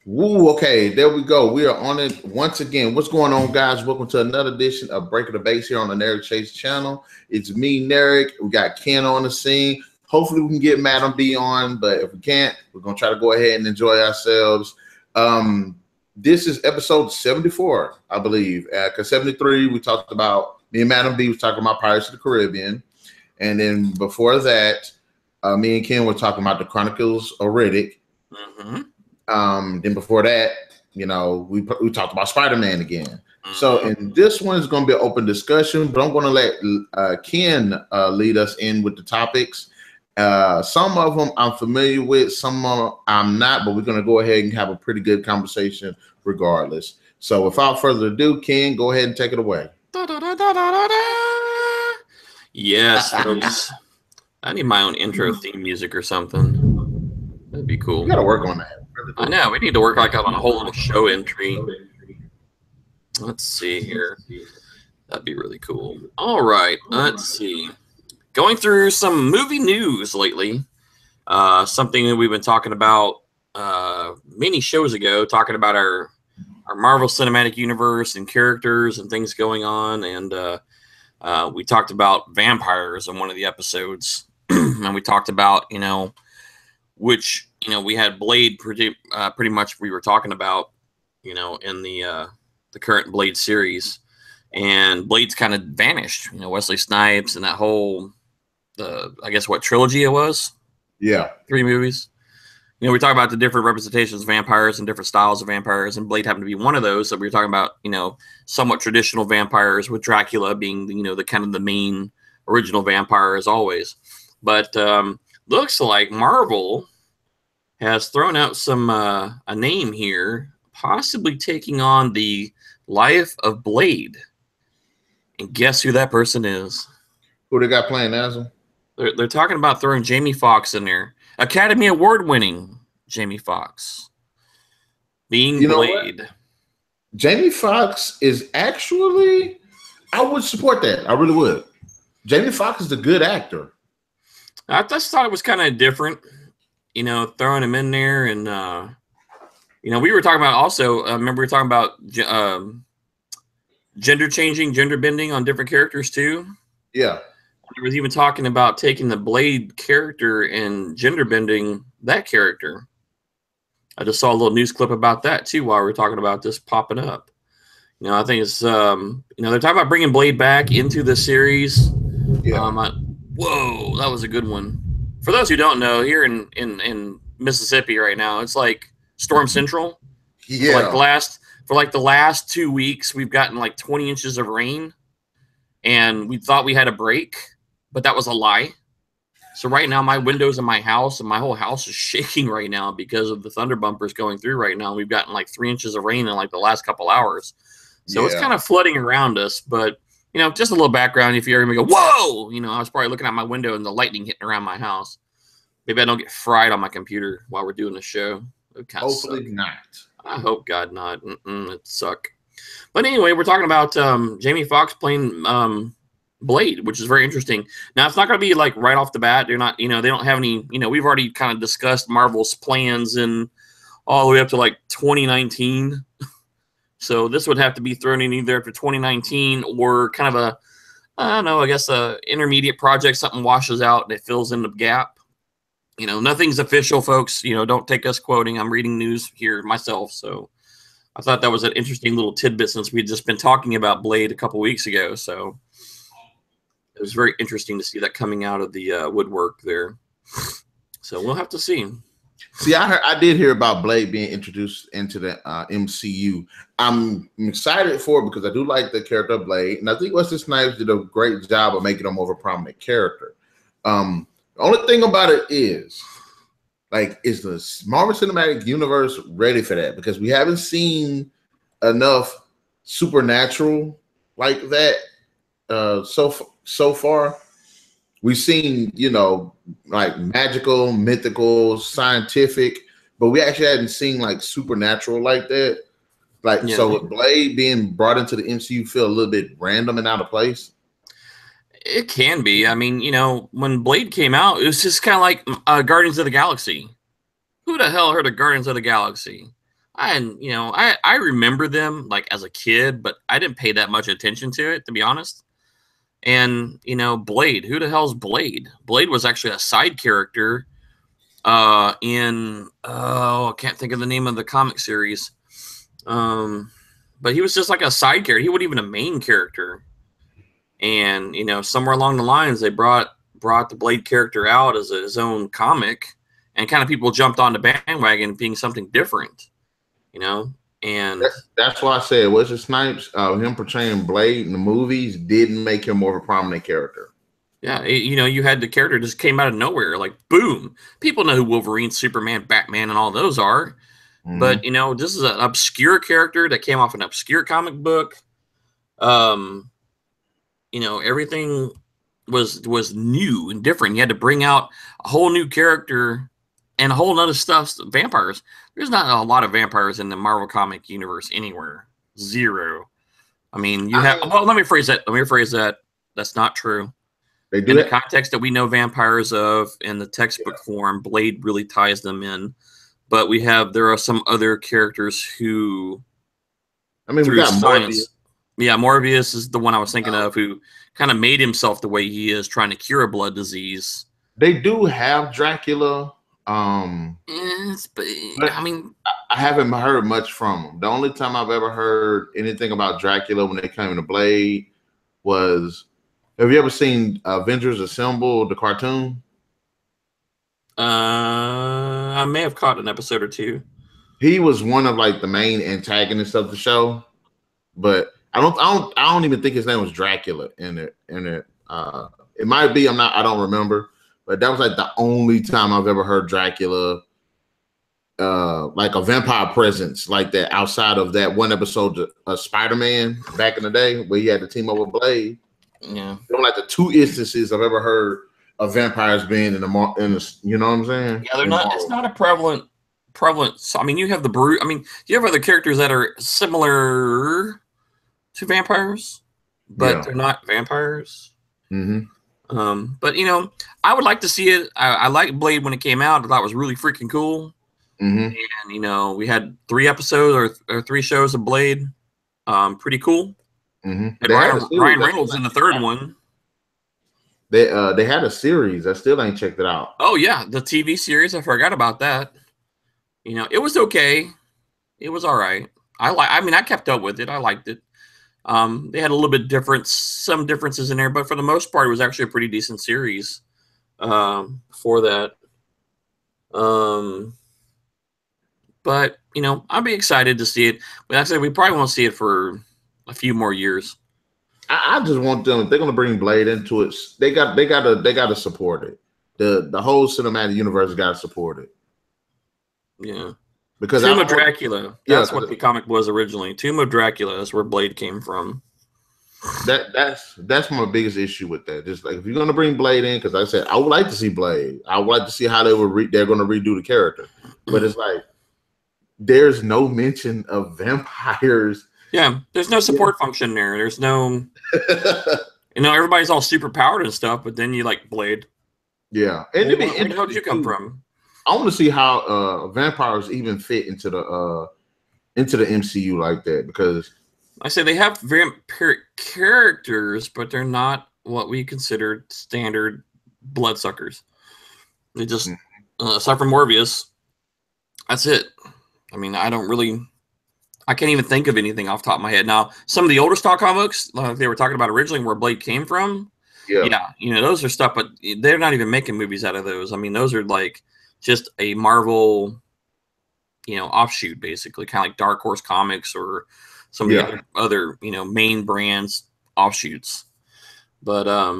Woo, okay, there we go. We are on it once again. What's going on, guys? Welcome to another edition of Breaking the Base here on the Narik Chase channel. It's me, Narik. We got Ken on the scene. Hopefully, we can get MademB on, but if we can't, we're gonna try to go ahead and enjoy ourselves. This is episode 74, I believe. Because 73, we talked about me and MademB was talking about Pirates of the Caribbean, and then before that, me and Ken were talking about the Chronicles of Riddick. Then before that, you know, we talked about Spider-Man again. So, and this one is going to be an open discussion, but I'm going to let Ken lead us in with the topics. Some of them I'm familiar with, some of them I'm not, but we're going to go ahead and have a pretty good conversation regardless. So, without further ado, Ken, go ahead and take it away. Yes, folks. I need my own intro theme music or something. That'd be cool. You got to work on that. Really cool. I know. We need to work like on a whole little show entry. Let's see here. That'd be really cool. All right. Let's see. Going through some movie news lately. Something that we've been talking about many shows ago, talking about our Marvel Cinematic Universe and characters and things going on. And we talked about vampires in one of the episodes. And we talked about, you know, which, you know, we had Blade pretty much we were talking about, you know, in the current Blade series. And Blade's kind of vanished, you know, Wesley Snipes and that whole, I guess what trilogy it was? Yeah. 3 movies. You know, we talk about the different representations of vampires and different styles of vampires, and Blade happened to be one of those. So we were talking about, you know, somewhat traditional vampires, with Dracula being, you know, the kind of the main original vampire as always. But looks like Marvel has thrown out some a name here, possibly taking on the life of Blade. And guess who that person is? Who they got playing as him? They're talking about throwing Jamie Foxx in there. Academy Award winning Jamie Foxx being Blade. What? Jamie Foxx is actually, I would support that. I really would. Jamie Foxx is a good actor. I just thought it was kind of different, you know, throwing him in there. And, you know, we were talking about also, remember we were talking about gender changing, gender bending on different characters too. Yeah. There was even talking about taking the Blade character and gender bending that character. I just saw a little news clip about that too while we were talking about this popping up. You know, I think it's, you know, they're talking about bringing Blade back into the series. Yeah. Whoa, that was a good one. For those who don't know, here in Mississippi right now, it's like Storm Central. Yeah. For like the last 2 weeks, we've gotten like 20 inches of rain, and we thought we had a break, but that was a lie. So right now, my windows in my house and my whole house is shaking right now because of the thunder bumpers going through right now. We've gotten like 3 inches of rain in like the last couple hours. So It's kind of flooding around us, but you know, just a little background. If you hear me go, whoa, you know, I was probably looking out my window and the lightning hitting around my house. Maybe I don't get fried on my computer while we're doing the show. Hopefully not. I hope God not. It'd suck. But anyway, we're talking about Jamie Foxx playing Blade, which is very interesting. Now, it's not going to be like right off the bat. They're not, you know, they don't have any, you know, we've already kind of discussed Marvel's plans and all the way up to like 2019. So this would have to be thrown in either after 2019 or kind of a, I don't know, I guess a intermediate project, something washes out and it fills in the gap. You know, nothing's official, folks. You know, don't take us quoting. I'm reading news here myself. So I thought that was an interesting little tidbit since we had just been talking about Blade a couple weeks ago. So it was very interesting to see that coming out of the woodwork there. So we'll have to see. See, I did hear about Blade being introduced into the MCU. I'm excited for it because I do like the character of Blade, and I think Wesley Snipes did a great job of making him more of a prominent character. The only thing about it is, like, is the Marvel Cinematic Universe ready for that? Because we haven't seen enough supernatural like that so far. We've seen, you know, like magical, mythical, scientific, but we actually hadn't seen like supernatural like that. Like, yeah. So with Blade being brought into the MCU feel a little bit random and out of place. It can be. I mean, you know, when Blade came out, it was just kind of like Guardians of the Galaxy. Who the hell heard of Guardians of the Galaxy? I remember them like as a kid, but I didn't pay that much attention to it, to be honest. And Blade, who the hell's Blade? Blade was actually a side character in I can't think of the name of the comic series. But he was just like a side character. He wasn't even a main character. And somewhere along the lines, they brought the Blade character out as his own comic, and kind of people jumped on the bandwagon being something different. And that's why I said Wesley Snipes, him portraying Blade in the movies didn't make him more of a prominent character. Yeah, you had the character just came out of nowhere, like boom. People know who Wolverine, Superman, Batman, and all those are. Mm-hmm. But this is an obscure character that came off an obscure comic book. Everything was new and different. You had to bring out a whole new character and a whole nother stuff. Vampires. There's not a lot of vampires in the Marvel comic universe anywhere. Zero. I mean, well, let me phrase that. That's not true. They do in the context that we know vampires of in the textbook form, Blade really ties them in. But there are some other characters who, we got Morbius. Yeah, Morbius is the one I was thinking of, who kind of made himself the way he is, trying to cure a blood disease. They do have Dracula. Yes, but I haven't heard much from him. The only time I've ever heard anything about Dracula when they came into Blade was, have you ever seen Avengers Assemble, the cartoon? I may have caught an episode or two. He was one of like the main antagonists of the show, but I don't even think his name was Dracula in it. It might be. I don't remember. But that was like the only time I've ever heard Dracula, like a vampire presence like that, outside of that one episode of Spider-Man back in the day where he had to team up with Blade. Yeah, they're like the two instances I've ever heard of vampires being in the you know what I'm saying? Yeah, they're not. It's not a prevalent. I mean, you have the Brute. I mean, you have other characters that are similar to vampires, but they're not vampires. Mm-hmm. But I would like to see it. I liked Blade when it came out. I thought it was really freaking cool. Mm-hmm. And we had 3 episodes or 3 shows of Blade. Pretty cool. Mm-hmm. And Ryan Reynolds in the 3rd one. They had a series. I still ain't checked it out. Oh yeah, the TV series. I forgot about that. It was okay. It was all right. I kept up with it. I liked it. They had a little bit some differences in there, but for the most part, it was actually a pretty decent series for that. But I'll be excited to see it. But like I said, we probably won't see it for a few more years. I just want them. If they're gonna bring Blade into it, they gotta support it. The whole cinematic universe got to support it. Yeah. Because Tomb of Dracula. That's what the comic was originally. Tomb of Dracula is where Blade came from. That's my biggest issue with that. Just like if you're gonna bring Blade in, because like I said, I would like to see Blade. I would like to see how they're gonna redo the character. But it's like there's no mention of vampires. Yeah, there's no support function there. There's no everybody's all super powered and stuff, but then you like Blade. Yeah. And where the hell did you come from? I want to see how vampires even fit into the MCU like that, because I say they have vampiric characters, but they're not what we consider standard bloodsuckers. They just aside from Morbius, that's it. I mean, I can't even think of anything off the top of my head. Now, some of the older stock comics, like they were talking about originally, where Blade came from, those are stuff, but they're not even making movies out of those. I mean, those are like just a Marvel, offshoot, basically, kind of like Dark Horse Comics or some of the other main brands offshoots. But I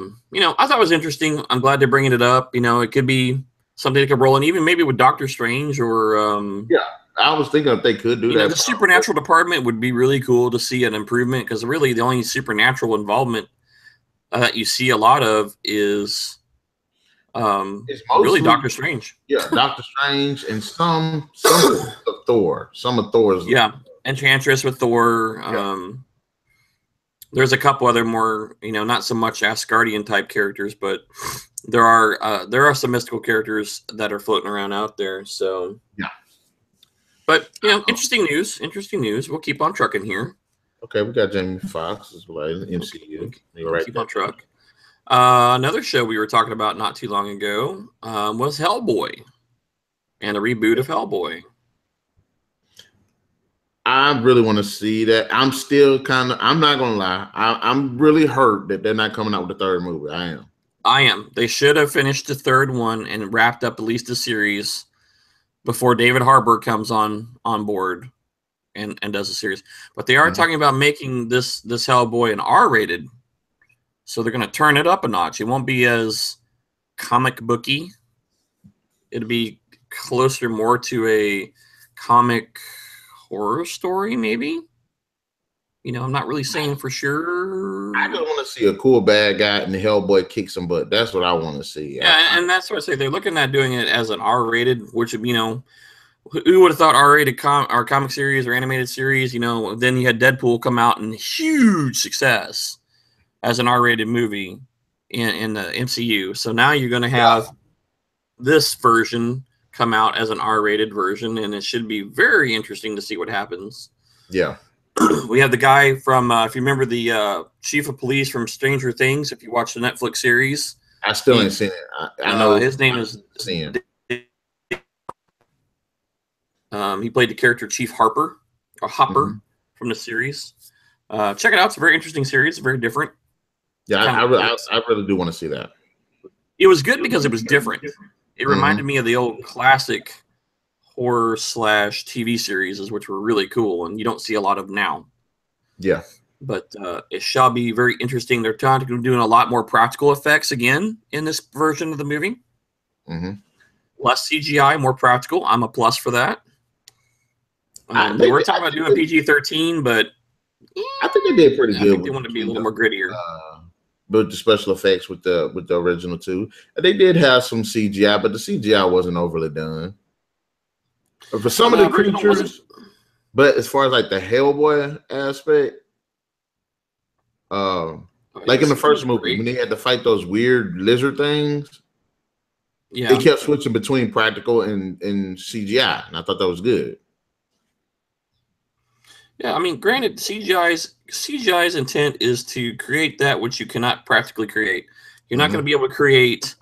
thought it was interesting. I'm glad they're bringing it up. It could be something that could roll in, even maybe with Doctor Strange or I was thinking if they could do that. The supernatural department would be really cool to see an improvement, because really the only supernatural involvement that you see a lot of is really Doctor Strange. Yeah, Doctor Strange and some of Thor. Some of Thor's. Yeah, Enchantress with Thor. There's a couple other more, not so much Asgardian type characters, but there are some mystical characters that are floating around out there. So But you know, interesting news. Interesting news. We'll keep on trucking here. Okay, we got Jamie Foxx as well in the MCU. We'll keep on truck. Another show we were talking about not too long ago was Hellboy and a reboot of Hellboy. I really want to see that. I'm still kind of, I'm not going to lie. I'm really hurt that they're not coming out with the third movie. I am. They should have finished the third one and wrapped up at least a series before David Harbour comes on board and does a series. But they are talking about making this Hellboy an R-rated. So they're going to turn it up a notch. It won't be as comic booky. It'll be closer more to a comic horror story, maybe. You know, I'm not really saying for sure. I just want to see a cool bad guy and the Hellboy kick some butt. That's what I want to see. Yeah, and that's what I say. They're looking at doing it as an R-rated, which, you know, who would have thought R-rated comic series or animated series? You know, then you had Deadpool come out and huge success as an R-rated movie in the MCU. So now you're going to have this version come out as an R-rated version, and it should be very interesting to see what happens. Yeah. We have the guy from, if you remember the chief of police from Stranger Things, if you watch the Netflix series. I still ain't seen it. I know his name is... he played the character Chief Hopper from the series. Check it out. It's a very interesting series. Very different. Yeah, I really do want to see that. It was good because it was different. It reminded me of the old classic horror / TV series, which were really cool, and you don't see a lot of now. Yeah. But it shall be very interesting. They're doing a lot more practical effects again in this version of the movie. Less CGI, more practical. I'm a plus for that. We're talking about doing PG-13, but I think they did pretty good. I think they want to be a little more grittier. But the special effects with the original two, they did have some CGI, but the CGI wasn't overly done. But for some of the creatures, but as far as like the Hellboy aspect, like in the first movie when they had to fight those weird lizard things, they kept switching between practical and CGI, and I thought that was good. Yeah, I mean, granted, CGI's intent is to create that which you cannot practically create. You're not going to be able to create,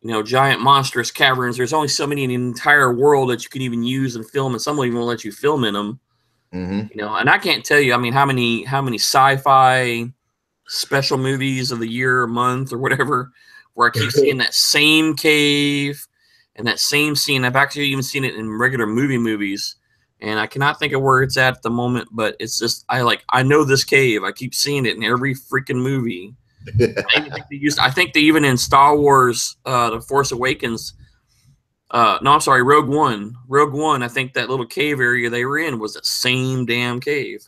you know, giant monstrous caverns. There's only so many in the entire world that you can even use and film, and some will even let you film in them. You know, and I can't tell you, I mean, how many sci-fi special movies of the year or month or whatever where I keep seeing that same cave and that same scene. I've actually even seen it in regular movies. And I cannot think of where it's at the moment, but it's just I know this cave. I keep seeing it in every freaking movie. I think they even in Star Wars, The Force Awakens. No, I'm sorry, Rogue One. Rogue One. I think that little cave area they were in was the same damn cave.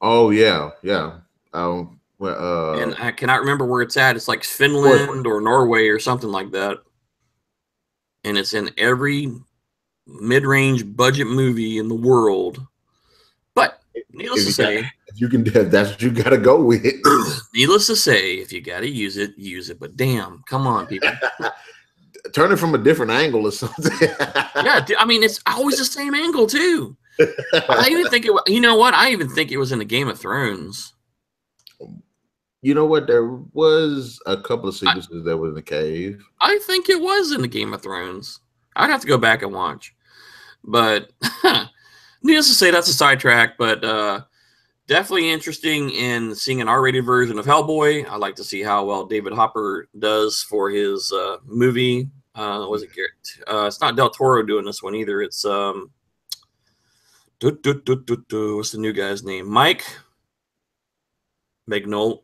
Oh yeah. And I cannot remember where it's at. It's like Finland or Norway or something like that. And it's in every mid-range budget movie in the world. But needless to say, if you can, that's what you got to go with. Needless to say, if you got to use it, use it. But damn, come on, people. Turn it from a different angle or something. Yeah, I mean, it's always the same angle too. I even think it. You know what? I even think it was in the Game of Thrones. You know what? There was a couple of sequences that were in the cave. I think it was in the Game of Thrones. I'd have to go back and watch. But needless to say, that's a sidetrack. But definitely interesting in seeing an R-rated version of Hellboy. I like to see how well David Harbour does for his movie. Was it Garrett? It's not Del Toro doing this one either. It's what's the new guy's name? Mike Mignola.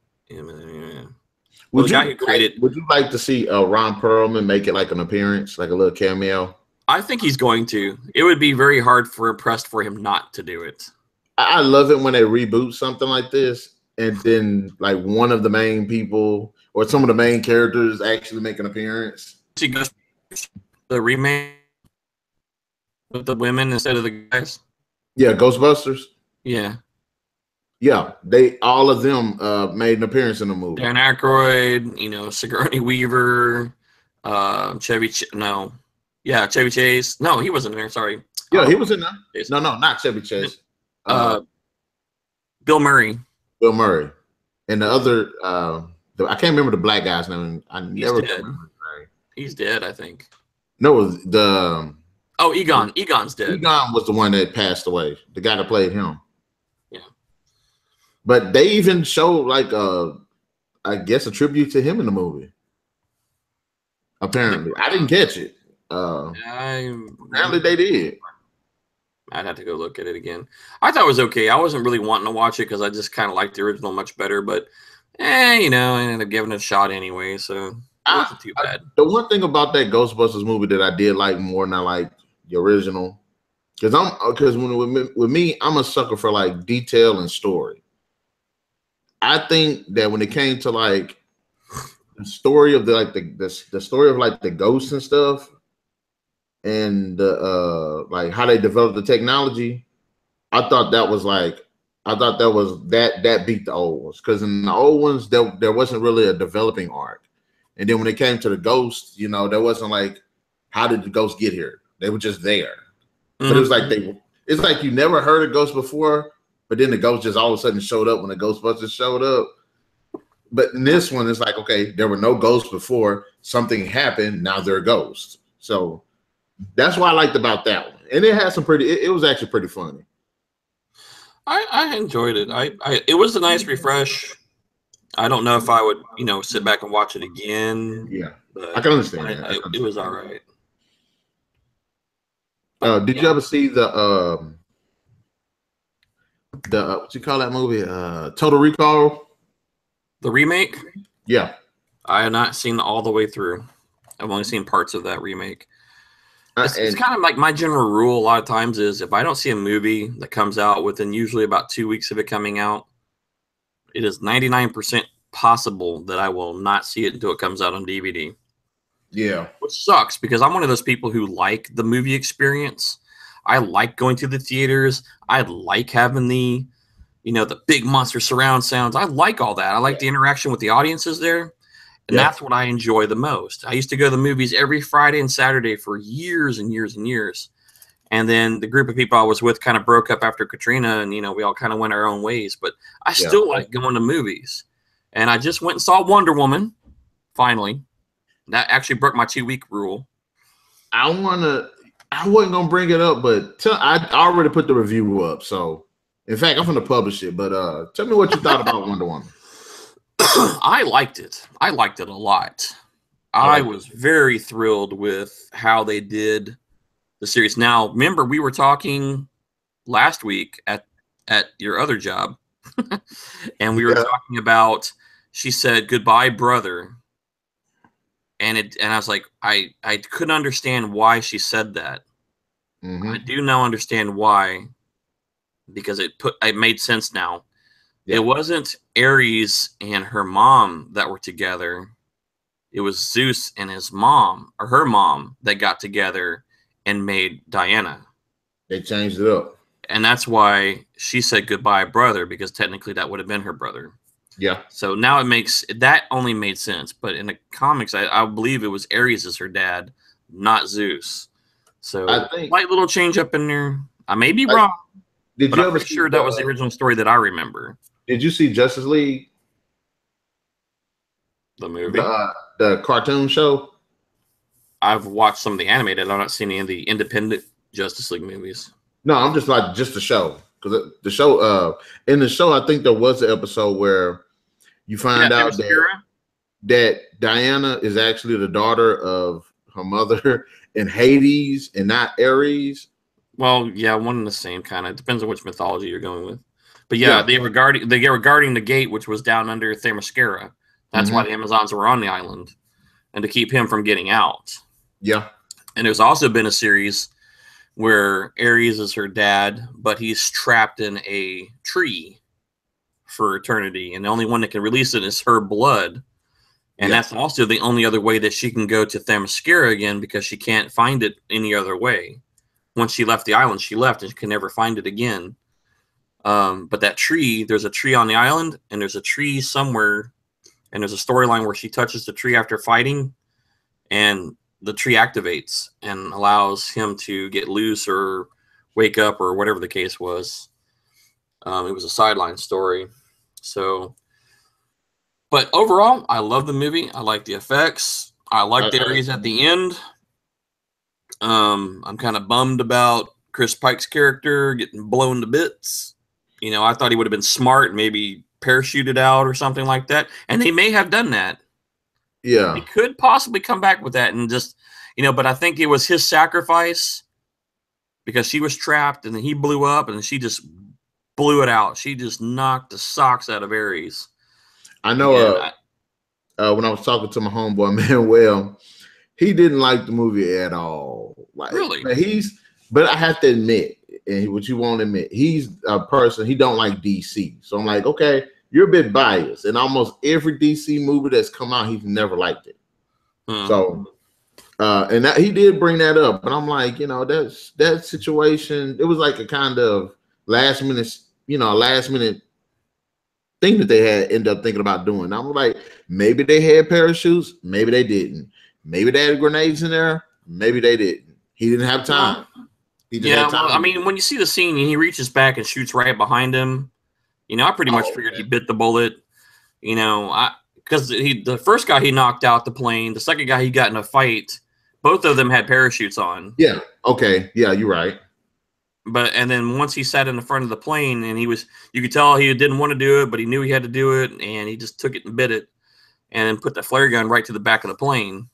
Would you like to see Ron Perlman make it like an appearance, like a little cameo? I think he's going to. It would be very hard for him not to do it. I love it when they reboot something like this, and then like one of the main people or some of the main characters actually make an appearance. The remake with the women instead of the guys. Yeah, Ghostbusters. Yeah. Yeah, all of them made an appearance in the movie. Dan Aykroyd, you know, Sigourney Weaver, Chevy Chase. No, he wasn't there. Sorry, Yeah, he was in there. Chase. No, not Chevy Chase. Bill Murray. Bill Murray. And the other, I can't remember the black guy's name. He's dead. He's dead, I think. No, it was the. Oh, Egon. Egon's dead. Egon was the one that passed away. The guy that played him. Yeah. But they even showed like I guess a tribute to him in the movie. Apparently, I didn't catch it. Apparently, they did. I'd have to go look at it again. I thought it was okay. I wasn't really wanting to watch it because I just kind of liked the original much better. But, you know, I ended up giving it a shot anyway, so it wasn't too bad. The one thing about that Ghostbusters movie that I did like more than I like the original, because with me, I'm a sucker for like detail and story. I think that when it came to like the story of the story of like the ghosts and stuff, and like how they developed the technology, I thought that beat the old ones, because in the old ones there wasn't really a developing arc, and then when it came to the ghosts, you know, there wasn't like how did the ghosts get here? They were just there, but it was like it's like you never heard a ghost before, but then the ghost just all of a sudden showed up when the Ghostbusters showed up. But in this one, it's like, okay, there were no ghosts before, something happened, now they're ghosts. So that's what I liked about that one, and it had some it was actually pretty funny. I enjoyed it. It was a nice refresh. I don't know if I would, you know, sit back and watch it again. Yeah, I can understand that. It was all right. Did you ever see the what you call that movie? Total Recall? The remake? Yeah. I have not seen all the way through. I've only seen parts of that remake. It's kind of like my general rule a lot of times is if I don't see a movie that comes out within usually about 2 weeks of it coming out, it is 99% possible that I will not see it until it comes out on DVD. Yeah. Which sucks because I'm one of those people who like the movie experience. I like going to the theaters. I like having the, you know, the big monster surround sounds. I like all that. I like the interaction with the audiences there. And that's what I enjoy the most. I used to go to the movies every Friday and Saturday for years and years and years. And then the group of people I was with kind of broke up after Katrina, and, you know, we all kind of went our own ways. But I still like going to movies. And I just went and saw Wonder Woman, finally. That actually broke my 2-week rule. I wasn't going to bring it up, but I already put the review up. So, in fact, I'm going to publish it. But tell me what you thought about Wonder Woman. I liked it. I liked it a lot. I was very thrilled with how they did the series. Now, remember, we were talking last week at your other job, and we were talking about, she said, "Goodbye, brother." And I was like, I couldn't understand why she said that. Mm-hmm. I do now understand why, because it made sense now. It wasn't Ares and her mom that were together. It was Zeus and his mom, or her mom, that got together and made Diana. They changed it up. And that's why she said goodbye, brother, because technically that would have been her brother. Yeah. So now that only made sense. But in the comics, I believe it was Ares as her dad, not Zeus. So I think slight little change up in there. I may be wrong. Did you ever see sure that was the original story that I remember? Did you see Justice League? The movie? The cartoon show? I've watched some of the animated. I've not seen any of the independent Justice League movies. No, I'm just like the show. Because the show, in the show, I think there was an episode where you find out that Diana is actually the daughter of her mother in Hades and not Ares. Well, yeah, one and the same kind of. Depends on which mythology you're going with. But yeah, they were guarding the gate, which was down under Themyscira. That's why the Amazons were on the island, and to keep him from getting out. Yeah. And there's also been a series where Ares is her dad, but he's trapped in a tree for eternity, and the only one that can release it is her blood. And that's also the only other way that she can go to Themyscira again, because she can't find it any other way. Once she left the island, she left and she can never find it again. But that tree, there's a tree on the island, and there's a tree somewhere, and there's a storyline where she touches the tree after fighting, and the tree activates and allows him to get loose or wake up or whatever the case was. It was a sideline story. So, but overall, I love the movie. I like the effects. I like the Ares at the end. I'm kind of bummed about Chris Pike's character getting blown to bits. You know, I thought he would have been smart, maybe parachuted out or something like that. And they may have done that. Yeah. He could possibly come back with that and just, you know, but I think it was his sacrifice because she was trapped and then he blew up and she just blew it out. She just knocked the socks out of Ares. I know when I was talking to my homeboy, Manuel, he didn't like the movie at all. Like, really? But I have to admit, and what you won't admit, he's a person, he don't like DC. So I'm like, okay, you're a bit biased. And almost every DC movie that's come out, he's never liked it. So, and he did bring that up. But I'm like, you know, that situation, it was like a kind of last minute thing that they had ended up thinking about doing. I'm like, maybe they had parachutes, maybe they didn't. Maybe they had grenades in there, maybe they didn't. He didn't have time. Well, I mean, when you see the scene and he reaches back and shoots right behind him, you know, I pretty much figured he bit the bullet. You know, because the first guy he knocked out the plane, the second guy he got in a fight, both of them had parachutes on. Yeah. Okay. Yeah, you're right. And then once he sat in the front of the plane and you could tell he didn't want to do it, but he knew he had to do it, and he just took it and bit it, and then put the flare gun right to the back of the plane.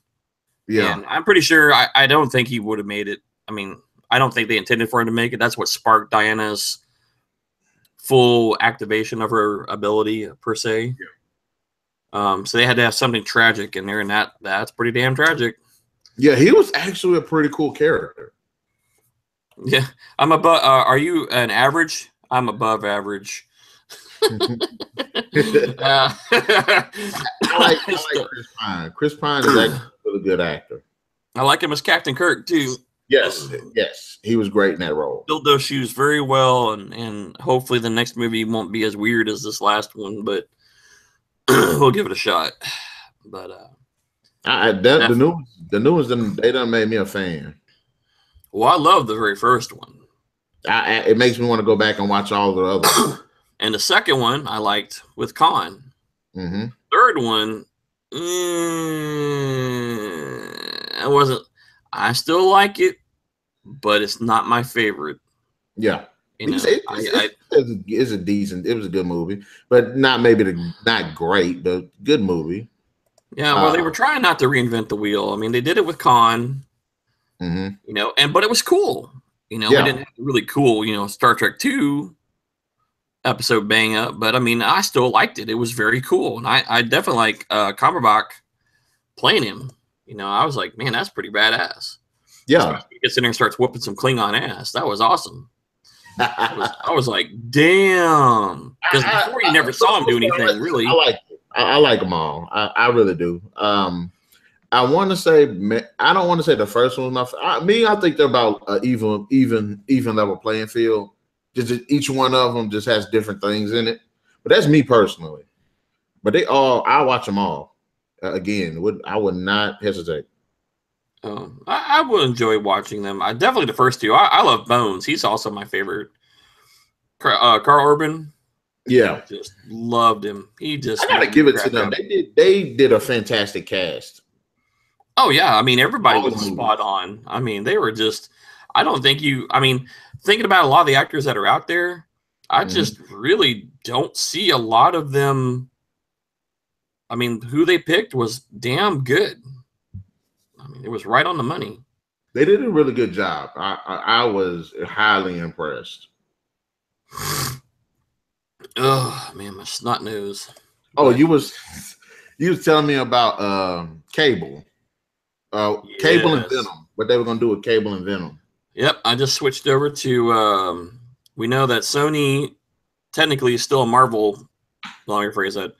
Yeah, and I'm pretty sure I don't think he would have made it. I mean, I don't think they intended for him to make it. That's what sparked Diana's full activation of her ability per se. Yeah. So they had to have something tragic in there, and that's pretty damn tragic. Yeah, he was actually a pretty cool character. Yeah, I'm above. Are you an average? I'm above average. I like Chris Pine. Chris Pine is actually a really good actor. I like him as Captain Kirk too. Yes, he was great in that role. Filled those shoes very well, and hopefully the next movie won't be as weird as this last one, but we'll give it a shot. But the new ones, they done made me a fan. Well, I love the very first one. It makes me want to go back and watch all the other ones. And the second one I liked with Khan. Mm-hmm. Third one, I still like it, but it's not my favorite. Yeah. You know, it was a good movie, but not great, but good movie. Yeah, well, they were trying not to reinvent the wheel. I mean, they did it with Khan. Mm-hmm. You know, but it was cool. You know, we didn't have really cool, you know, Star Trek 2 episode bang up, but I mean, I still liked it. It was very cool, and I definitely like Cumberbatch playing him. You know, I was like, man, that's pretty badass. Yeah, he gets in there and starts whooping some Klingon ass. That was awesome. I was like, damn, because before you never saw him do anything really. I like it. I like them all. I really do. I want to say, I don't want to say the first one was I think they're about even level playing field. Just each one of them just has different things in it. But that's me personally. But I watch them all. Again, I would not hesitate. I will enjoy watching them. Definitely the first two. I love Bones. He's also my favorite. Carl Urban. Yeah, I just loved him. I gotta give it to them. They did a fantastic cast. Oh yeah, I mean everybody was spot on. I mean they were just. I don't think thinking about a lot of the actors that are out there, I just really don't see a lot of them. I mean, who they picked was damn good. I mean, it was right on the money. They did a really good job. I was highly impressed. Oh man, my snot nose. Oh, you was telling me about Cable. Cable and Venom. What they were gonna do with Cable and Venom. Yep, I just switched over to. We know that Sony technically is still a Marvel. Let me rephrase that.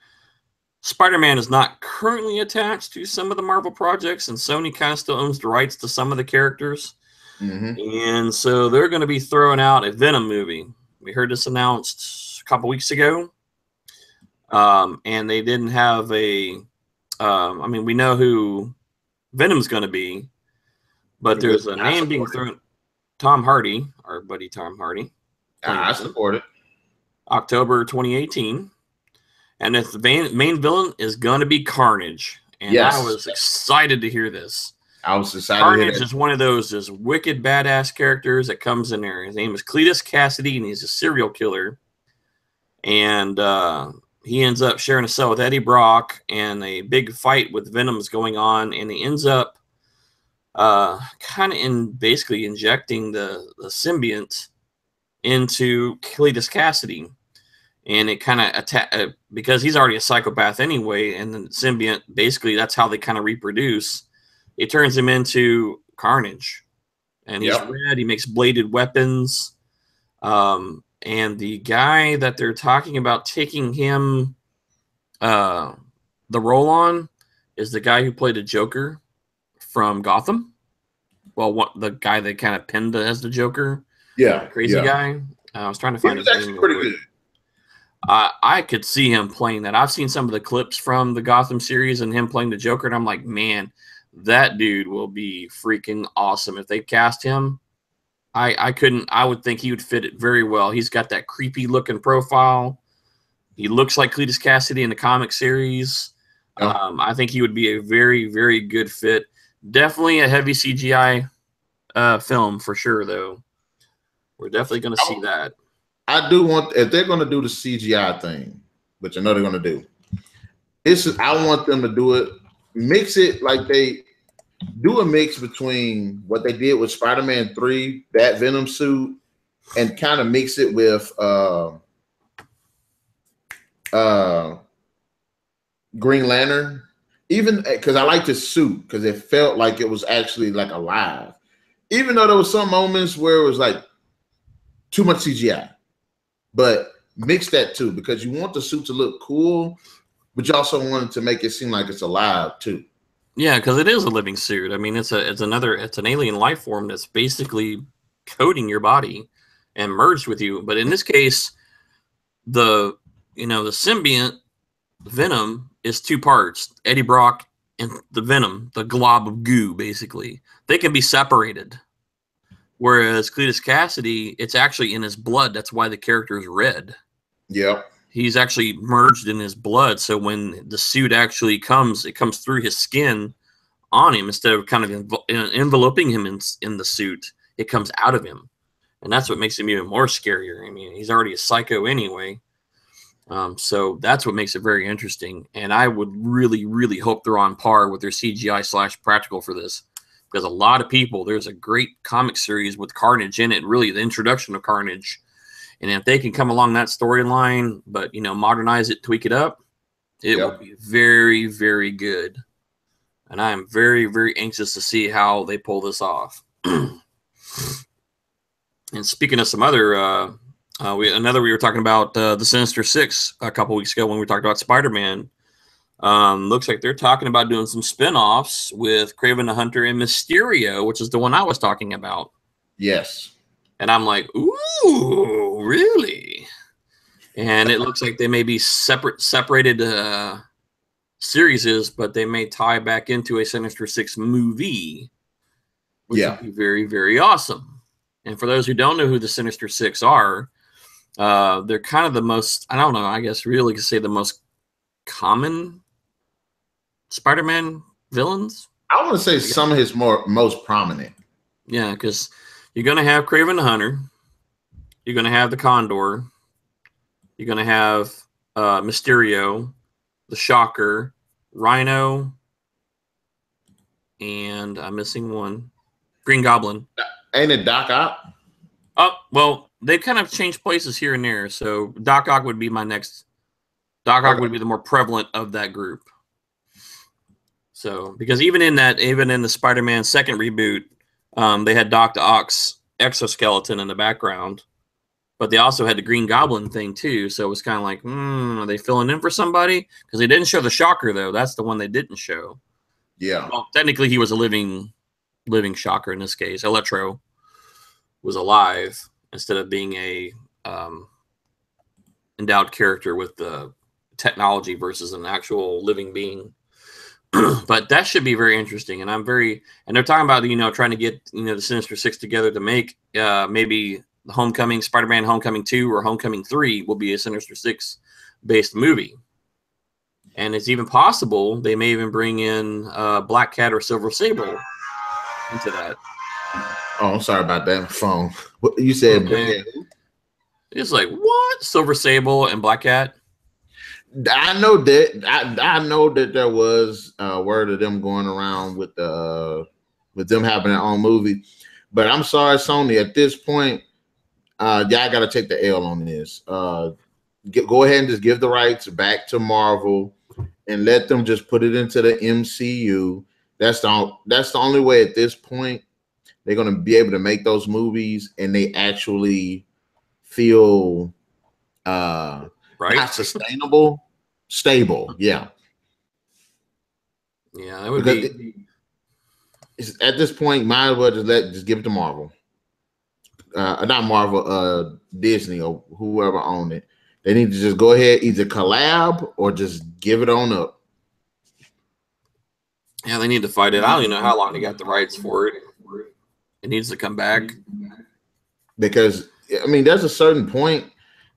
Spider-Man is not currently attached to some of the Marvel projects, and Sony kind of still owns the rights to some of the characters. Mm-hmm. And so they're going to be throwing out a Venom movie. We heard this announced a couple weeks ago, and they didn't have a. We know who Venom's going to be, but there's a name being thrown. Tom Hardy, our buddy Tom Hardy. I support it. October 2018. And the main villain is going to be Carnage. And yes. I was excited to hear this. I was excited Carnage to hear that. is one of those just wicked badass characters that comes in there. His name is Cletus Cassidy, and he's a serial killer. And he ends up sharing a cell with Eddie Brock, and a big fight with Venom is going on, and he ends up kind of basically injecting the symbiont into Cletus Cassidy. And it kind of because he's already a psychopath anyway, and the symbiont, basically that's how they kind of reproduce. It turns him into Carnage, and he's red. He makes bladed weapons. And the guy that they're talking about taking him the role on is the guy who played the Joker from Gotham. Well, the guy that kind of pinned as the Joker. Yeah, crazy guy. I was trying to find his name. Actually pretty good. I could see him playing that. I've seen some of the clips from the Gotham series and him playing the Joker, and I'm like, man, that dude will be freaking awesome if they cast him. I would think he would fit it very well. He's got that creepy looking profile. He looks like Cletus Cassidy in the comic series. I think he would be a very, very good fit. Definitely a heavy CGI film for sure, though. We're definitely going to see that. I do want, if they're going to do the CGI thing, which I know they're going to do, I want them to do it, mix it like they do a mix between what they did with Spider-Man 3, that Venom suit, and kind of mix it with Green Lantern. Even because I liked his suit because it felt like it was actually like alive. Even though there was some moments where it was like too much CGI. But mix that too, because you want the suit to look cool, but you also want it to make it seem like it's alive too. Yeah, because it is a living suit. I mean, it's an alien life form that's basically coating your body and merged with you. But in this case, the symbiont Venom is two parts: Eddie Brock and the Venom, the glob of goo. Basically, they can be separated. Whereas Cletus Cassidy, it's actually in his blood. That's why the character is red. Yeah. He's actually merged in his blood. So when the suit actually comes, it comes through his skin on him instead of kind of enveloping him in the suit. It comes out of him. And that's what makes him even more scarier. I mean, he's already a psycho anyway. So that's what makes it very interesting. And I would really, really hope they're on par with their CGI/practical for this. Because a lot of people, there's a great comic series with Carnage in it, really the introduction of Carnage. And if they can come along that storyline, but, modernize it, tweak it up, it will be very, very good. And I am very, very anxious to see how they pull this off. And speaking of some other, we were talking about the Sinister Six a couple weeks ago when we talked about Spider-Man. Looks like they're talking about doing some spin-offs with Kraven the Hunter and Mysterio, which is the one I was talking about. Yes. And I'm like, ooh, really? And it looks like they may be separated series, but they may tie back into a Sinister Six movie, which would be very, very awesome. And for those who don't know who the Sinister Six are, they're kind of the most, I don't know, I guess really could say the most common Spider-Man villains. I want to say some of his most prominent. Yeah, because you're going to have Kraven the Hunter. You're going to have the Condor. You're going to have Mysterio, the Shocker, Rhino, and I'm missing one. Green Goblin. Ain't it Doc Ock? Oh, well, they kind of changed places here and there. So Doc Ock would be my next. Doc Ock would be the more prevalent of that group. So, because even in the Spider-Man second reboot, they had Dr. Ock's exoskeleton in the background, but they also had the Green Goblin thing too. So it was kind of like, are they filling in for somebody? Because they didn't show the Shocker though. That's the one they didn't show. Yeah. Well, technically he was a living Shocker in this case. Electro was alive instead of being a endowed character with the technology versus an actual living being. But that should be very interesting. And they're talking about, trying to get, the Sinister Six together to make maybe the Homecoming, Spider-Man Homecoming 2 or Homecoming 3 will be a Sinister Six based movie. And it's even possible they may even bring in Black Cat or Silver Sable into that. Oh, I'm sorry about that phone. What you said? Okay. It's like, what? Silver Sable and Black Cat? I know that I know that there was word of them going around with them having their own movie, but I'm sorry, Sony. At this point, y'all got to take the L on this. Go ahead and just give the rights back to Marvel and let them just put it into the MCU. That's the only way at this point they're going to be able to make those movies and they actually feel right, not sustainable. Stable, yeah. Yeah, that would be. At this point, might as well just give it to Marvel. Not Marvel, Disney or whoever owned it. They need to just go ahead, either collab or just give it on up. Yeah, they need to fight it. I don't even know how long they got the rights for it. It needs to come back. Because I mean, there's a certain point.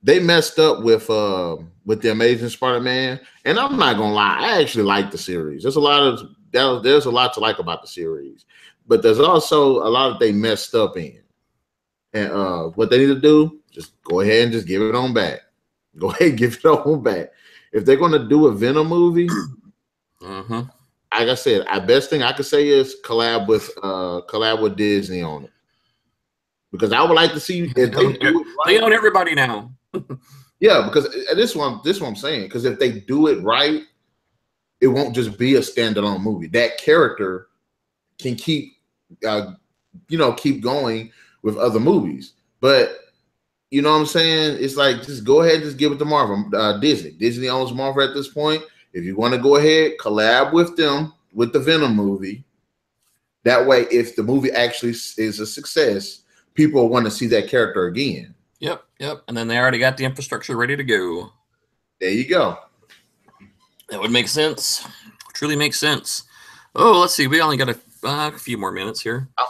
They messed up with the Amazing Spider-Man, and I'm not gonna lie, I actually like the series. There's a lot to like about the series, but there's also a lot that they messed up in. And what they need to do, just go ahead and just give it on back. Go ahead and give it on back. If they're gonna do a Venom movie, like I said, the best thing I could say is collab with Disney on it. Because I would like to see if they do it right. They own everybody now. Yeah, because this one I'm saying. Because if they do it right, it won't just be a standalone movie. That character can keep going with other movies. But you know what I'm saying? It's like, just go ahead and just give it to Marvel. Disney. Disney owns Marvel at this point. If you want to go ahead, collab with them with the Venom movie. That way, if the movie actually is a success, people want to see that character again. Yep. And then they already got the infrastructure ready to go. There you go. That would make sense. Truly makes sense. Oh, let's see. We only got a few more minutes here. I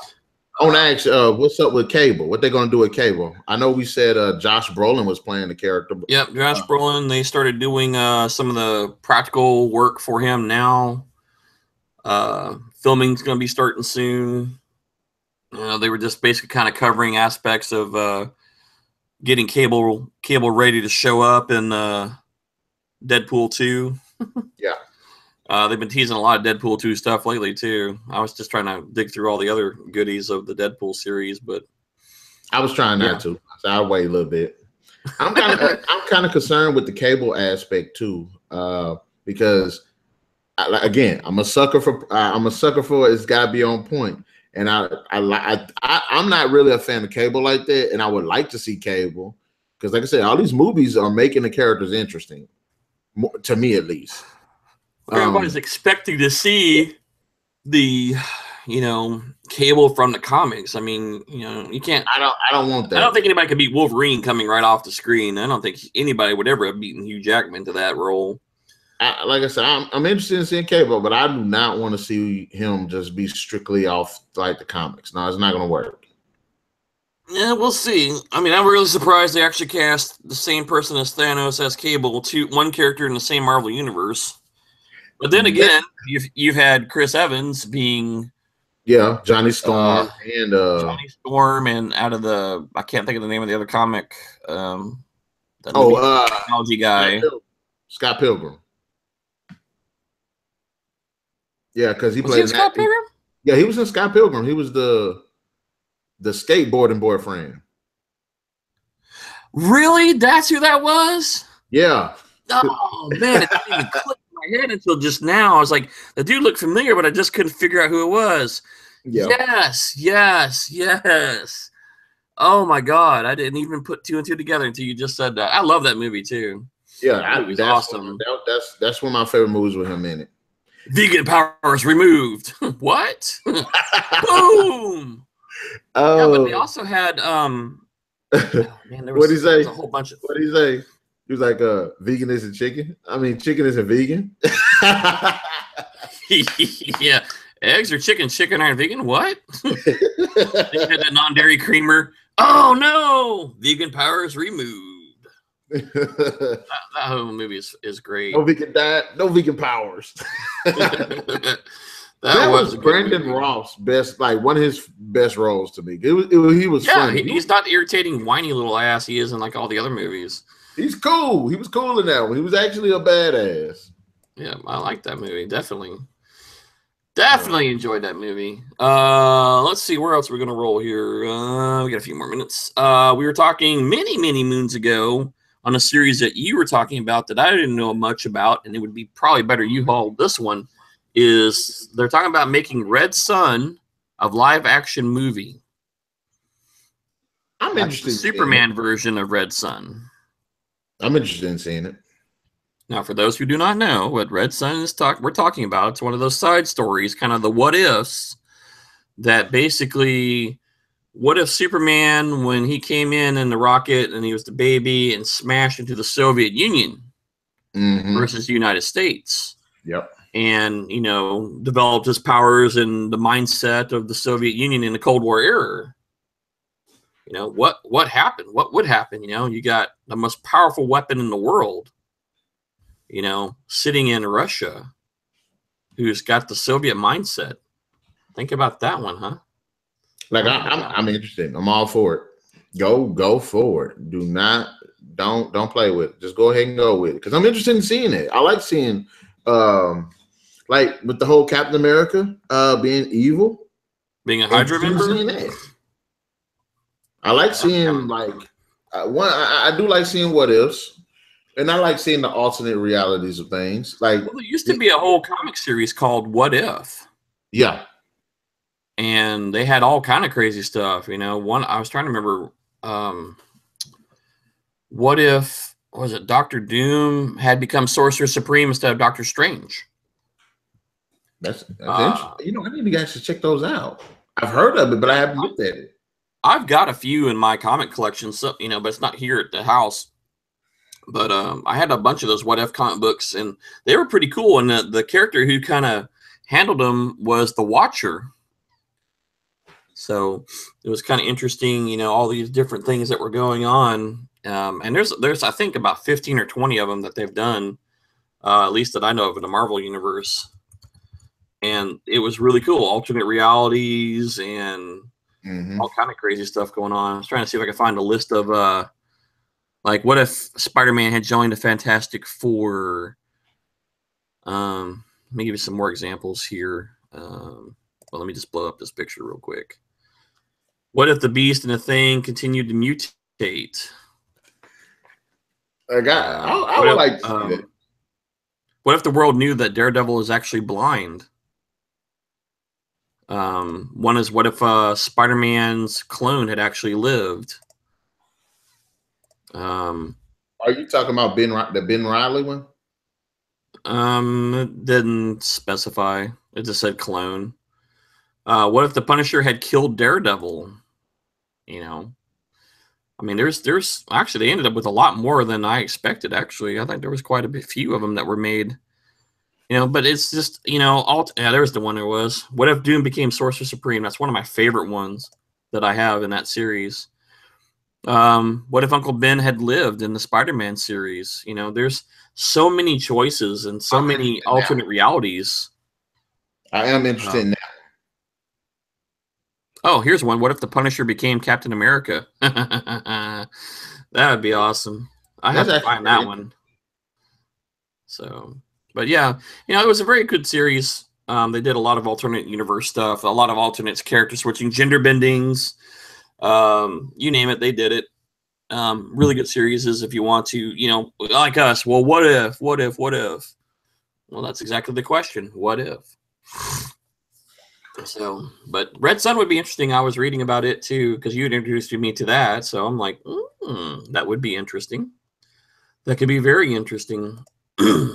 want to ask, what's up with Cable? What they going to do with Cable? I know we said Josh Brolin was playing the character. Yep, Josh Brolin. They started doing some of the practical work for him now. Filming's going to be starting soon. They were just basically kind of covering aspects of getting Cable ready to show up in Deadpool 2. Yeah. They've been teasing a lot of Deadpool 2 stuff lately too. I was just trying to dig through all the other goodies of the Deadpool series, but I was trying not to. So I'll wait a little bit. I'm kind of concerned with the Cable aspect too, because I'm a sucker for it's got to be on point. And I'm not really a fan of Cable like that, and I would like to see Cable because, like I said, all these movies are making the characters interesting, to me at least. Everybody's expecting to see the, Cable from the comics. I mean, you can't. I don't want that. I don't think anybody could beat Wolverine coming right off the screen. I don't think anybody would ever have beaten Hugh Jackman to that role. Like I said, I'm interested in seeing Cable, but I do not want to see him just be strictly off like the comics. No, it's not going to work. Yeah, we'll see. I mean, I'm really surprised they actually cast the same person as Thanos as Cable, one character in the same Marvel universe. But then again, you've had Chris Evans being Johnny Storm and out of I can't think of the name of the other comic. Technology guy, Scott Pilgrim. Yeah, because he played Scott Pilgrim. Yeah, he was in Scott Pilgrim. He was the skateboarding boyfriend. Really? That's who that was? Yeah. Oh man, it didn't even click in my head until just now. I was like, the dude looked familiar, but I just couldn't figure out who it was. Yeah. Yes. Oh my god, I didn't even put two and two together until you just said that. I love that movie too. Yeah, that movie's awesome. That's one of my favorite movies with him in it. Vegan powers removed. What? Boom. Oh, yeah, but they also had What'd he say? A whole bunch of. What'd he say? He was like, vegan isn't chicken. I mean, chicken isn't vegan. Yeah, eggs or chicken? Chicken aren't vegan. What? They had that non-dairy creamer. Oh no! Vegan powers removed. That whole movie is great. No vegan diet, no vegan powers. that was a good Brandon movie. Ross best, like one of his best roles to me. He was funny. He's not the irritating, whiny little ass he is in like all the other movies. He's cool. He was cool in that one. He was actually a badass. Yeah, I like that movie. Definitely enjoyed that movie. Let's see, where else are we gonna roll here? We got a few more minutes. We were talking many moons ago on a series that you were talking about that I didn't know much about, and it would be probably better you hauled this one. Is they're talking about making Red Son a live action movie. I'm interested. The Superman version of Red Son. I'm interested in seeing it. Now, for those who do not know what Red Son we're talking about, it's one of those side stories, kind of the what ifs, that basically, what if Superman, when he came in the rocket and he was the baby and smashed into the Soviet Union versus the United States? Yep. And, developed his powers and the mindset of the Soviet Union in the Cold War era. What happened? What would happen? You got the most powerful weapon in the world, sitting in Russia, who's got the Soviet mindset. Think about that one, huh? Like I'm interested. I'm all for it. Go forward. Don't play with it. Just go ahead and go with it. Because I'm interested in seeing it. I like seeing like with the whole Captain America being evil. Being a Hydra member. I like seeing like I do like seeing what ifs, and I like seeing the alternate realities of things. Like, there used to be a whole comic series called What If. Yeah, and they had all kind of crazy stuff. One I was trying to remember. What if Dr. Doom had become Sorcerer Supreme instead of Doctor Strange? That's interesting. I need to actually check those out. I've heard of it, but I haven't looked at it. I've got a few in my comic collection, so but it's not here at the house. But I had a bunch of those What If comic books, and they were pretty cool. And the character who kind of handled them was the Watcher. So it was kind of interesting, all these different things that were going on. And there's I think about 15 or 20 of them that they've done, at least that I know of in the Marvel universe. And it was really cool. Alternate realities and all kind of crazy stuff going on. I was trying to see if I could find a list of like what if Spider-Man had joined the Fantastic Four. Let me give you some more examples here. Well, let me just blow up this picture real quick. What if the Beast and the Thing continued to mutate? I would like to see that. What if the world knew that Daredevil is actually blind? One is what if Spider-Man's clone had actually lived? Are you talking about the Ben Reilly one? It didn't specify. It just said clone. What if the Punisher had killed Daredevil? There's actually, they ended up with a lot more than I expected. Actually, I think there was quite a few of them that were made. But it's just, there's the one there was. What if Doom became Sorcerer Supreme? That's one of my favorite ones that I have in that series. What if Uncle Ben had lived in the Spider-Man series? There's so many choices and so many alternate realities. I am interested in that. Oh, here's one. What if the Punisher became Captain America? That would be awesome. I have to find that one. So, but yeah, it was a very good series. They did a lot of alternate universe stuff, a lot of alternate character switching, gender bendings, you name it, they did it. Really good series if you want to, like us. Well, what if? Well, that's exactly the question. What if? So, but Red Son would be interesting. I was reading about it too because you introduced me to that. So I'm like, that would be interesting. That could be very interesting. So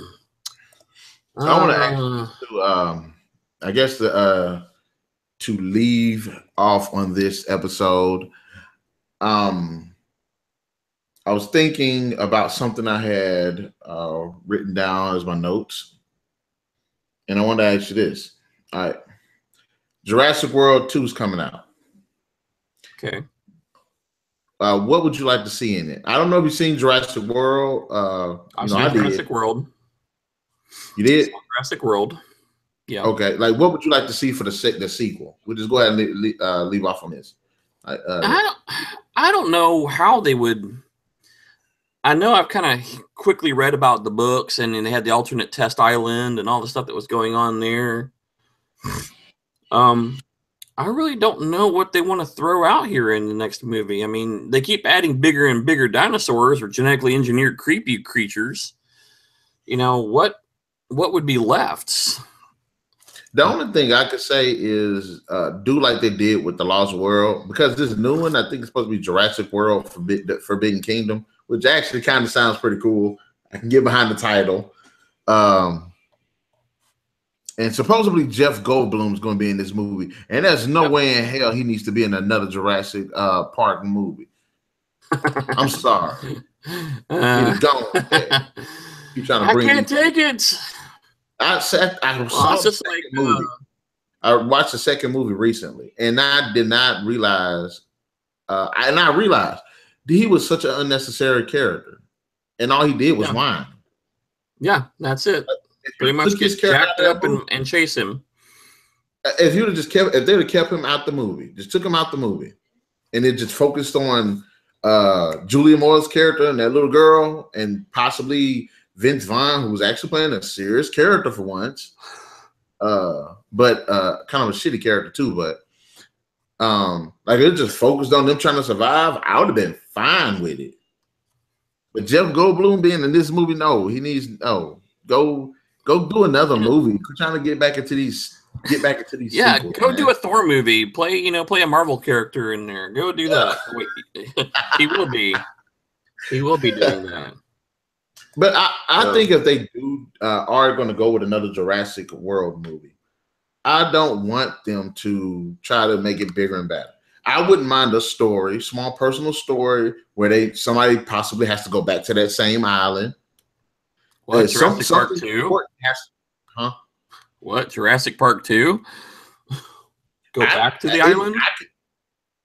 I want to ask you to, I guess to leave off on this episode. I was thinking about something I had written down as my notes. And I want to ask you this. All right. Jurassic World 2 is coming out. Okay. What would you like to see in it? I don't know if you've seen Jurassic World. I've seen Jurassic World. You did? Jurassic World. Yeah. Okay. Like, what would you like to see for the sequel? We'll just go ahead and leave off on this. I don't know how they would. I know I've kind of quickly read about the books, and then they had the alternate test island and all the stuff that was going on there. I really don't know what they want to throw out here in the next movie. I mean, they keep adding bigger and bigger dinosaurs or genetically engineered creepy creatures. You know, what would be left? The only thing I could say is do like they did with the Lost World, because this new one, I think it's supposed to be Jurassic World Forbidden Kingdom, which actually kind of sounds pretty cool. I can get behind the title. And supposedly Jeff Goldblum's going to be in this movie. And there's no way in hell he needs to be in another Jurassic Park movie. I'm sorry. He's gone with that. He's trying to bring I can't take it. I watched the second movie recently, and I did not realize, I realized he was such an unnecessary character, and all he did was whine. Yeah, that's it. Pretty much get jacked up and chase him. If they would have kept him out the movie, just took him out the movie, and it just focused on Julia Moore's character and that little girl, and possibly Vince Vaughn, who was actually playing a serious character for once, but kind of a shitty character too. But like it just focused on them trying to survive, I would have been fine with it. But Jeff Goldblum being in this movie, no, he needs go do another movie. We're trying to get back into these. Yeah, sequels, go do a Thor movie. Play a Marvel character in there. Go do that. Wait, he will be doing that. But I think if they are going to go with another Jurassic World movie, I don't want them to try to make it bigger and better. I wouldn't mind a story, small personal story, where somebody possibly has to go back to that same island. What, Jurassic Park 2? What, Jurassic Park 2? Go back to the island?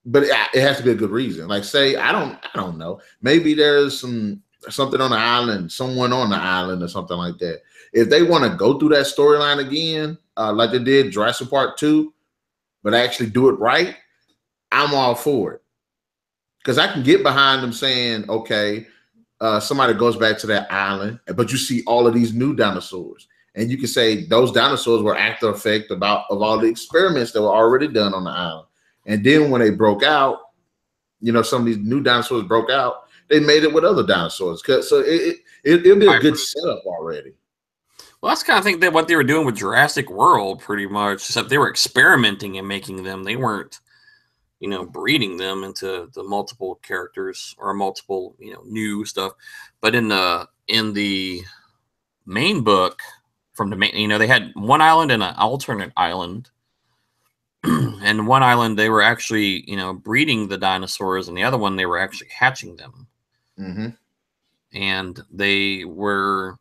But it has to be a good reason. Like, say, I don't know. Maybe there's something on the island, someone on the island or something like that. If they want to go through that storyline again, like they did Jurassic Park 2, but actually do it right, I'm all for it. Because I can get behind them saying, okay, somebody goes back to that island, but you see all of these new dinosaurs. And you can say those dinosaurs were after effect of all the experiments that were already done on the island. And then when they broke out, some of these new dinosaurs broke out, they made it with other dinosaurs. So it'll be a good setup already. Well, that's kind of think that what they were doing with Jurassic World, pretty much, except they were experimenting and making them. They weren't, breeding them into the multiple characters or multiple, new stuff. But in the main book, from the main, they had one island and an alternate island. And one island, they were actually, breeding the dinosaurs, and the other one, they were actually hatching them. Mm-hmm. And they were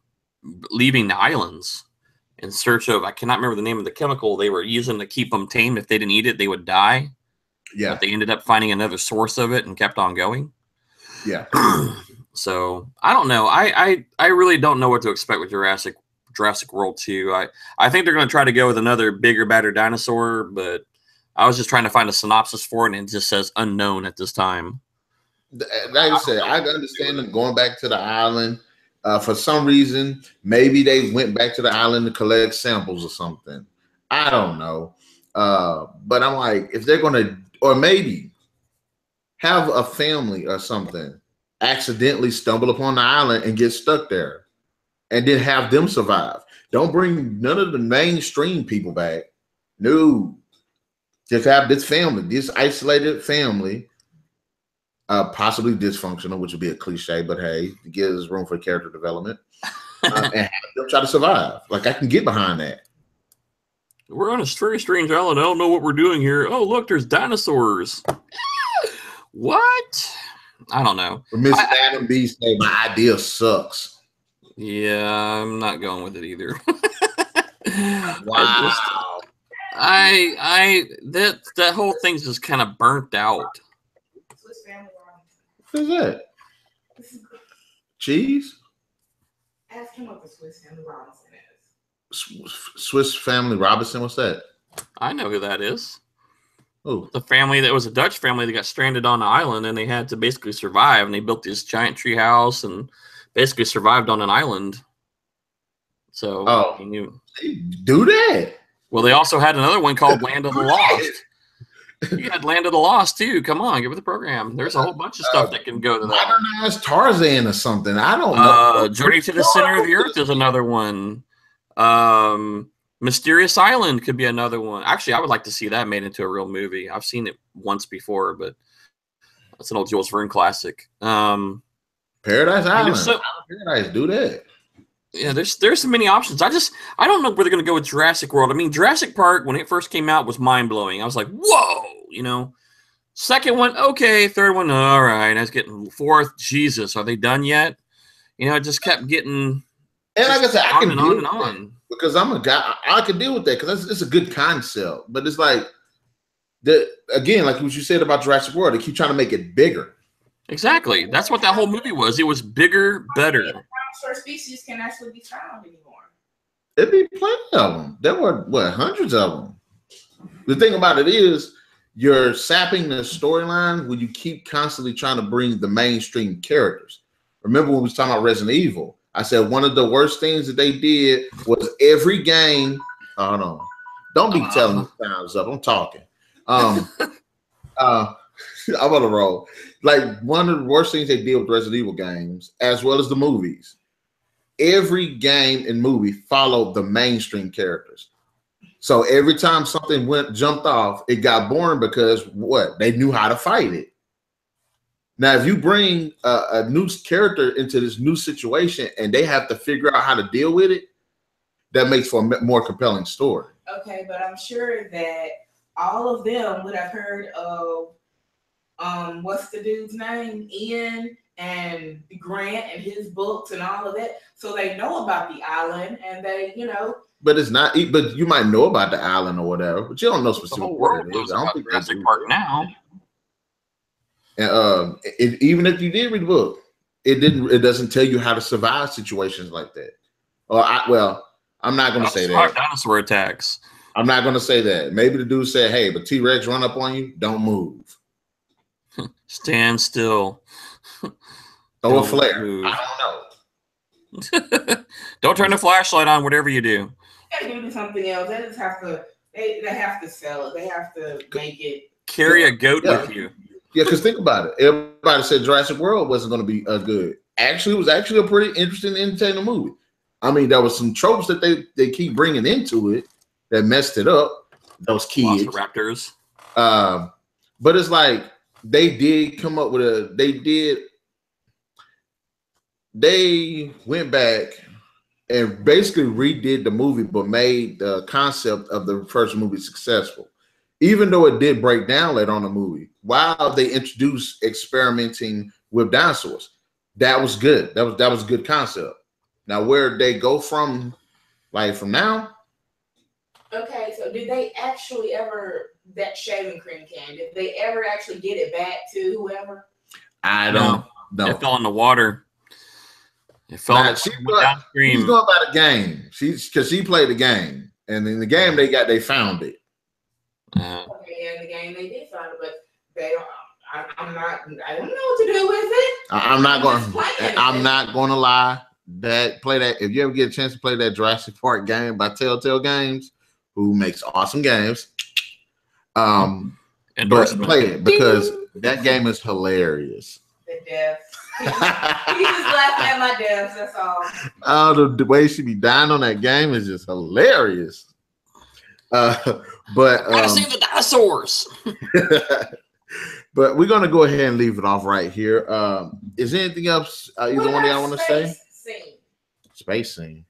leaving the islands in search of, I cannot remember the name of the chemical they were using to keep them tamed. If they didn't eat it, they would die. Yeah. But they ended up finding another source of it and kept on going. Yeah. So I don't know. I really don't know what to expect with Jurassic World 2. I think they're going to try to go with another bigger, badder dinosaur, but I was just trying to find a synopsis for it, and it just says unknown at this time. Like I said, I understand them going back to the island. For some reason, maybe they went back to the island to collect samples or something. I don't know. But I'm like, if they're going to, or maybe have a family or something accidentally stumble upon the island and get stuck there, and then have them survive. Don't bring none of the mainstream people back. No. Just have this family, this isolated family, possibly dysfunctional, which would be a cliche, but hey, it gives room for character development, and have them try to survive. Like, I can get behind that. We're on a very strange island. I don't know what we're doing here. Oh, look, there's dinosaurs. What? I don't know. Miss MademB said my idea sucks. Yeah, I'm not going with it either. Wow. That whole thing's just kind of burnt out. What is that? Cheese? Ask him what the Swiss Family Robinson is. Swiss Family Robinson? What's that? I know who that is. Oh, The family that was a Dutch family that got stranded on an island, and they had to basically survive. And they built this giant tree house and basically survived on an island. So they do that. Well, they also had another one called Land of the Lost. You had Land of the Lost too. Come on, give it the program. There's a whole bunch of stuff that can go to that. Modernized Tarzan or something. I don't know. Journey to the Center of the Earth is another one. Mysterious Island could be another one. Actually, I would like to see that made into a real movie. I've seen it once before, but that's an old Jules Verne classic. Paradise Island. Paradise, do that. Yeah, there's so many options. I don't know where they're going to go with Jurassic World. I mean, Jurassic Park, when it first came out, was mind-blowing. I was like, whoa, Second one, okay. Third one, all right. I was getting fourth. Jesus, are they done yet? It just kept getting and like I said, I can on and on. Because I'm a guy, I can deal with that because it's a good concept. But it's like, again, like what you said about Jurassic World, they keep trying to make it bigger. Exactly. That's what that whole movie was. It was bigger, better. Dinosaur species can actually be found anymore. There'd be plenty of them. There were hundreds of them. The thing about it is, you're sapping the storyline when you keep constantly trying to bring the mainstream characters. Remember when we was talking about Resident Evil? I said one of the worst things that they did was every game. Oh no! Don't be telling me time's up. I'm talking. I'm on a roll. Like one of the worst things they did with Resident Evil games, as well as the movies. Every game and movie followed the mainstream characters. So every time something jumped off, it got boring because they knew how to fight it. Now, if you bring a new character into this new situation and they have to figure out how to deal with it, that makes for a more compelling story. Okay, but I'm sure that all of them would have heard of what's the dude's name? Ian and Grant and his books and all of that. So they know about the island and they, But it's not. But you might know about the island or whatever, but you don't know specifically what it is. I don't think Jurassic Park now. And even if you did read the book, it doesn't tell you how to survive situations like that. I'm not going to say that. Dinosaur attacks. I'm not going to say that. Maybe the dude said, "Hey, but T-Rex run up on you, don't move. Stand still. Throw a flare. Move. I don't know. Don't turn the flashlight on, whatever you do. They do something else. They just have to. They have to sell it. They have to make it. Carry a goat with you. Yeah, because think about it. Everybody said Jurassic World wasn't going to be good. Actually, it was actually a pretty interesting, entertaining movie. I mean, there was some tropes that they keep bringing into it that messed it up. Those kids, Velociraptors. But it's like they did come up with They went back and basically redid the movie, but made the concept of the first movie successful. Even though it did break down later on the movie, while they introduced experimenting with dinosaurs, that was good. That was a good concept. Now, where they go from now? Okay, so did they actually ever that shaving cream can? Did they ever actually get it back to whoever? I don't know. It fell in the water. It fell downstream. She's going by the game. Because she played the game, and in the game they found it. Okay, in the game they did find it, but they don't. I don't know what to do with it. I'm not going to lie. Play that. If you ever get a chance to play that Jurassic Park game by Telltale Games, who makes awesome games, but play it because that game is hilarious. The death. He just laughing at my deaths. That's all. Oh, the way she be dying on that game is just hilarious. But I save the dinosaurs. But we're gonna go ahead and leave it off right here. Is there anything else either one of y'all want to say? Space scene.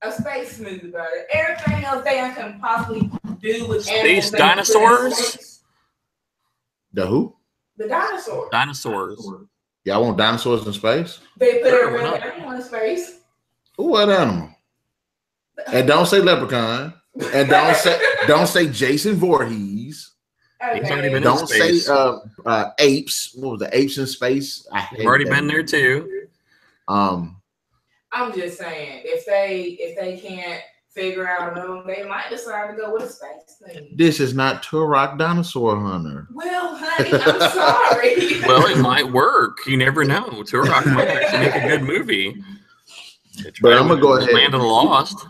A space movie about it. Everything else they can possibly do with space dinosaurs. The who? The dinosaurs. Dinosaurs. Y'all want dinosaurs in space? They put a real animal in space. What animal? And don't say Leprechaun. And don't say Jason Voorhees. Okay. Don't say apes. What was the apes in space? I hate We've already that been movie. there too. I'm just saying, if they can't figure out them, they might decide to go with a space thing. This is not Turok Dinosaur Hunter. Well, honey, I'm sorry. Well, it might work. You never know. Turok might actually make a good movie. But I'm gonna go ahead. Land of the Lost.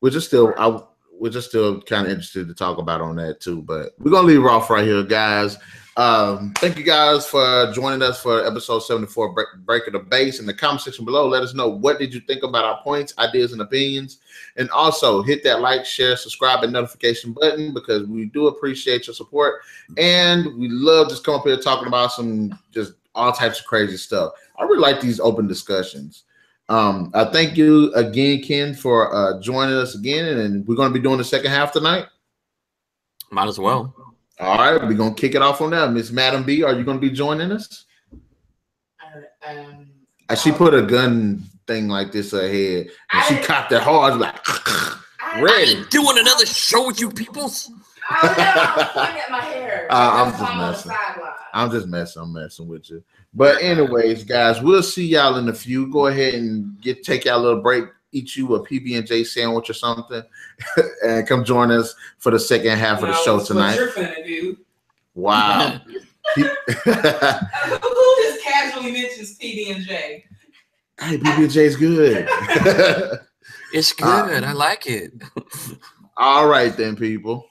We're just still kind of interested to talk about on that too. But we're gonna leave it off right here, guys. Thank you guys for joining us for episode 74, Break of the Base. In the comment section below, let us know what did you think about our points, ideas, and opinions. And also hit that like, share, subscribe, and notification button because we do appreciate your support. And we love just coming up here talking about some just all types of crazy stuff. I really like these open discussions. I thank you again, Ken, for joining us again. And we're going to be doing the second half tonight. Might as well. All right, we're going to kick it off on that. Miss MademB, are you going to be joining us? She put a gun thing like this ahead, and she cocked it hard, like, ready. I ain't doing another show with you peoples. I'm at my hair. I'm just messing. I'm messing with you. But anyways, guys, we'll see y'all in a few. Go ahead and take y'all a little break, eat you a PB&J sandwich or something, and come join us for the second half of the show tonight. What you're finna do. Wow. Who just casually mentions PB&J? Hey, PB&J's good. It's good. I like it. All right then, people.